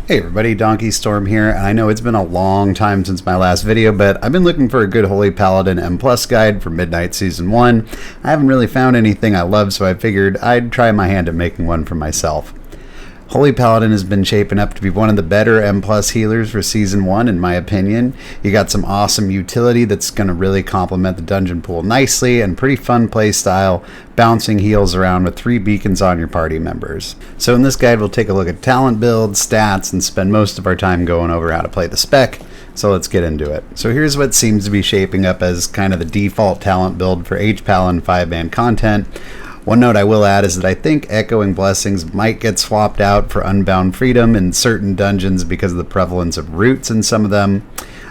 Hey everybody, Donkey Storm here, and I know it's been a long time since my last video, but I've been looking for a good Holy Paladin M+ guide for Midnight Season 1. I haven't really found anything I love, so I figured I'd try my hand at making one for myself. Holy Paladin has been shaping up to be one of the better M+ healers for Season 1 in my opinion. You got some awesome utility that's going to really complement the dungeon pool nicely, and pretty fun play style, bouncing heals around with 3 beacons on your party members. So in this guide we'll take a look at talent builds, stats, and spend most of our time going over how to play the spec. So let's get into it. So here's what seems to be shaping up as kind of the default talent build for H-Paladin 5-man content. One note I will add is that I think Echoing Blessings might get swapped out for Unbound Freedom in certain dungeons because of the prevalence of roots in some of them.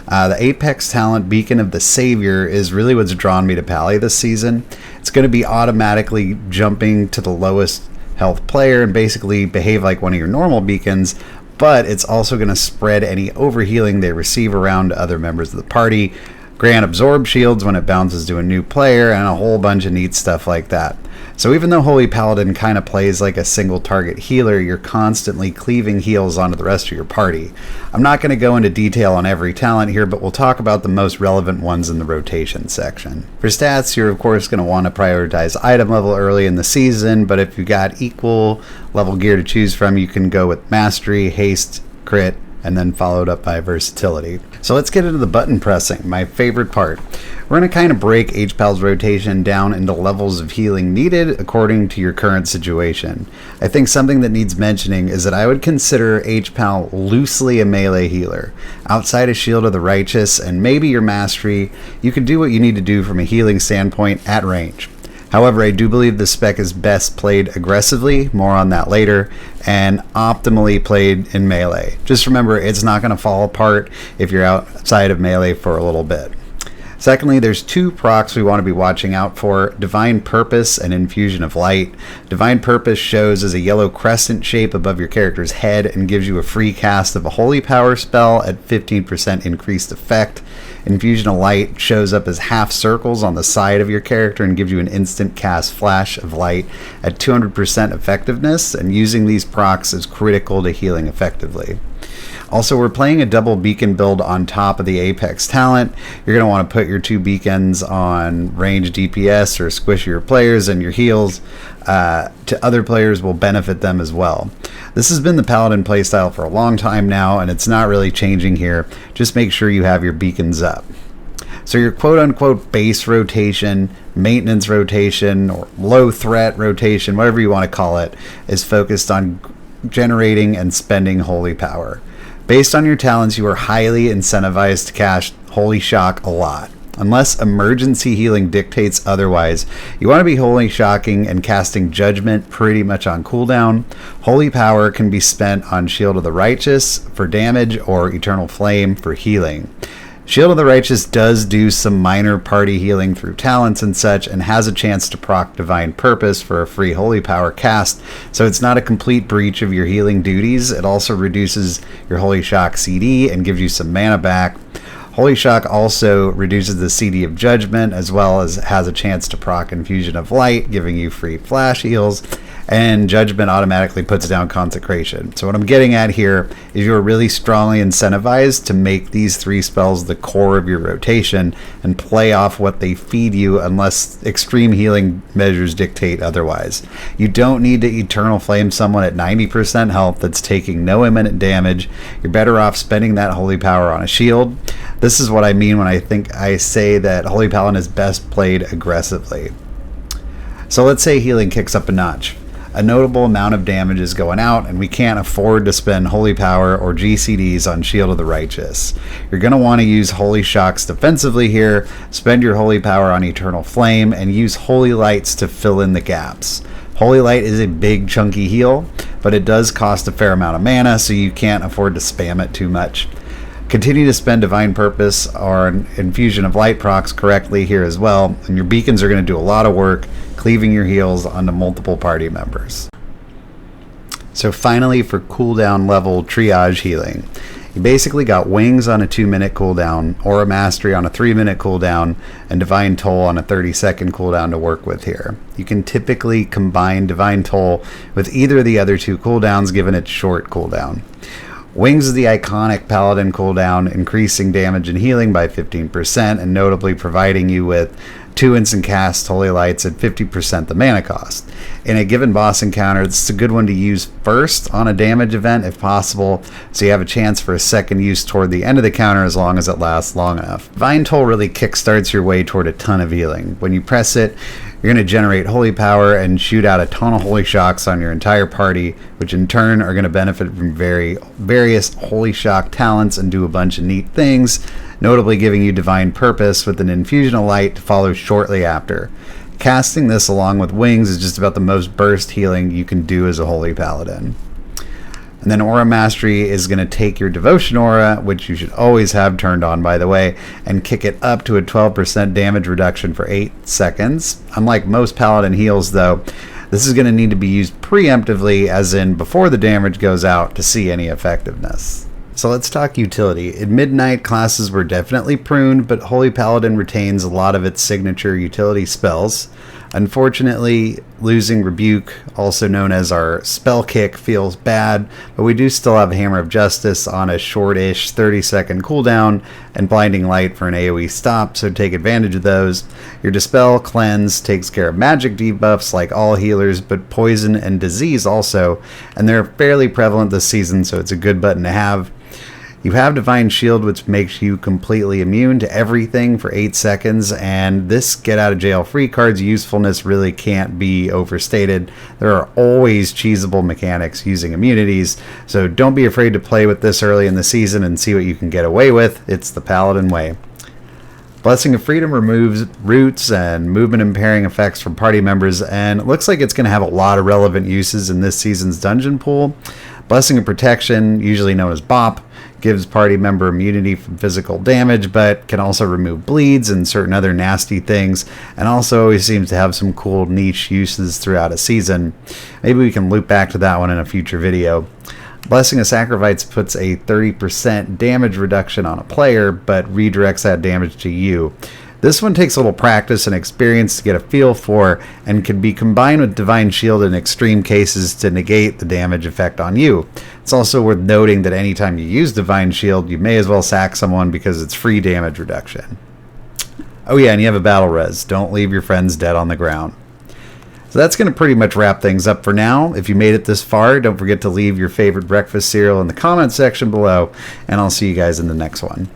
The Apex talent Beacon of the Savior is really what's drawn me to Pally this season. It's going to be automatically jumping to the lowest health player and basically behave like one of your normal beacons, but it's also going to spread any overhealing they receive around to other members of the party, grant absorb shields when it bounces to a new player, and a whole bunch of neat stuff like that. So even though Holy Paladin kind of plays like a single target healer, you're constantly cleaving heals onto the rest of your party. I'm not going to go into detail on every talent here, but we'll talk about the most relevant ones in the rotation section. For stats, you're of course going to want to prioritize item level early in the season, but if you got equal level gear to choose from, you can go with Mastery, Haste, Crit, and then followed up by Versatility. So let's get into the button pressing, my favorite part. We're going to kind of break H-Pal's rotation down into levels of healing needed according to your current situation. I think something that needs mentioning is that I would consider H-Pal loosely a melee healer. Outside of Shield of the Righteous and maybe your Mastery, you can do what you need to do from a healing standpoint at range. However, I do believe the spec is best played aggressively, more on that later, and optimally played in melee. Just remember, it's not going to fall apart if you're outside of melee for a little bit. Secondly, there's 2 procs we want to be watching out for: Divine Purpose and Infusion of Light. Divine Purpose shows as a yellow crescent shape above your character's head and gives you a free cast of a holy power spell at 15% increased effect. Infusion of Light shows up as half circles on the side of your character and gives you an instant cast flash of light at 200% effectiveness, and using these procs is critical to healing effectively. Also, we're playing a double beacon build on top of the Apex talent. You're going to want to put your 2 beacons on range DPS or squish your players, and your heals to other players will benefit them as well. This has been the Paladin playstyle for a long time now, and it's not really changing here. Just make sure you have your beacons up. So your quote-unquote base rotation, maintenance rotation, or low threat rotation, whatever you want to call it, is focused on generating and spending holy power. Based on your talents, you are highly incentivized to cast Holy Shock a lot. Unless emergency healing dictates otherwise, you want to be Holy Shocking and casting Judgment pretty much on cooldown. Holy Power can be spent on Shield of the Righteous for damage or Eternal Flame for healing. Shield of the Righteous does do some minor party healing through talents and such, and has a chance to proc Divine Purpose for a free Holy Power cast, so it's not a complete breach of your healing duties. It also reduces your Holy Shock CD and gives you some mana back. Holy Shock also reduces the CD of Judgment, as well as has a chance to proc Infusion of Light, giving you free flash heals, and Judgment automatically puts down Consecration. So what I'm getting at here is you're really strongly incentivized to make these 3 spells the core of your rotation and play off what they feed you unless extreme healing measures dictate otherwise. You don't need to Eternal Flame someone at 90% health that's taking no imminent damage. You're better off spending that Holy Power on a shield. This is what I mean when I say that Holy Paladin is best played aggressively. So let's say healing kicks up a notch. A notable amount of damage is going out, and we can't afford to spend Holy Power or GCDs on Shield of the Righteous. You're going to want to use Holy Shocks defensively here, spend your Holy Power on Eternal Flame, and use Holy Lights to fill in the gaps. Holy Light is a big chunky heal, but it does cost a fair amount of mana, so you can't afford to spam it too much. Continue to spend Divine Purpose or Infusion of Light procs correctly here as well, and your beacons are going to do a lot of work cleaving your heals onto multiple party members. So finally, for cooldown level triage healing, you basically got Wings on a 2-minute cooldown, Aura Mastery on a 3-minute cooldown, and Divine Toll on a 30-second cooldown to work with here. You can typically combine Divine Toll with either of the other 2 cooldowns given its short cooldown. Wings is the iconic Paladin cooldown, increasing damage and healing by 15%, and notably providing you with 2 instant cast Holy Lights at 50% the mana cost. In a given boss encounter, this is a good one to use first on a damage event if possible, so you have a chance for a second use toward the end of the counter as long as it lasts long enough. Divine Toll really kickstarts your way toward a ton of healing. When you press it, you're going to generate holy power and shoot out a ton of holy shocks on your entire party, which in turn are going to benefit from various holy shock talents and do a bunch of neat things, notably giving you divine purpose with an infusion of light to follow shortly after. Casting this along with wings is just about the most burst healing you can do as a holy paladin. And then Aura Mastery is going to take your Devotion Aura, which you should always have turned on, by the way, and kick it up to a 12% damage reduction for 8 seconds. Unlike most Paladin heals, though, this is going to need to be used preemptively, as in before the damage goes out, to see any effectiveness. So let's talk utility. In Midnight, classes were definitely pruned, but Holy Paladin retains a lot of its signature utility spells. Unfortunately, losing Rebuke, also known as our spell kick, feels bad, but we do still have Hammer of Justice on a short-ish 30-second cooldown and Blinding Light for an AoE stop, so take advantage of those. Your Dispel Cleanse takes care of magic debuffs like all healers, but poison and disease also, and they're fairly prevalent this season, so it's a good button to have. You have Divine Shield, which makes you completely immune to everything for 8 seconds, and this get out of jail free card's usefulness really can't be overstated. There are always cheesable mechanics using immunities, so don't be afraid to play with this early in the season and see what you can get away with. It's the Paladin way. Blessing of Freedom removes roots and movement impairing effects from party members, and it looks like it's going to have a lot of relevant uses in this season's dungeon pool. Blessing of Protection, usually known as BOP, gives party member immunity from physical damage, but can also remove bleeds and certain other nasty things, and also always seems to have some cool niche uses throughout a season. Maybe we can loop back to that one in a future video. Blessing of Sacrifice puts a 30% damage reduction on a player, but redirects that damage to you. This one takes a little practice and experience to get a feel for, and can be combined with Divine Shield in extreme cases to negate the damage effect on you. It's also worth noting that anytime you use Divine Shield, you may as well sack someone because it's free damage reduction. Oh yeah, and you have a battle res. Don't leave your friends dead on the ground. So that's going to pretty much wrap things up for now. If you made it this far, don't forget to leave your favorite breakfast cereal in the comment section below, and I'll see you guys in the next one.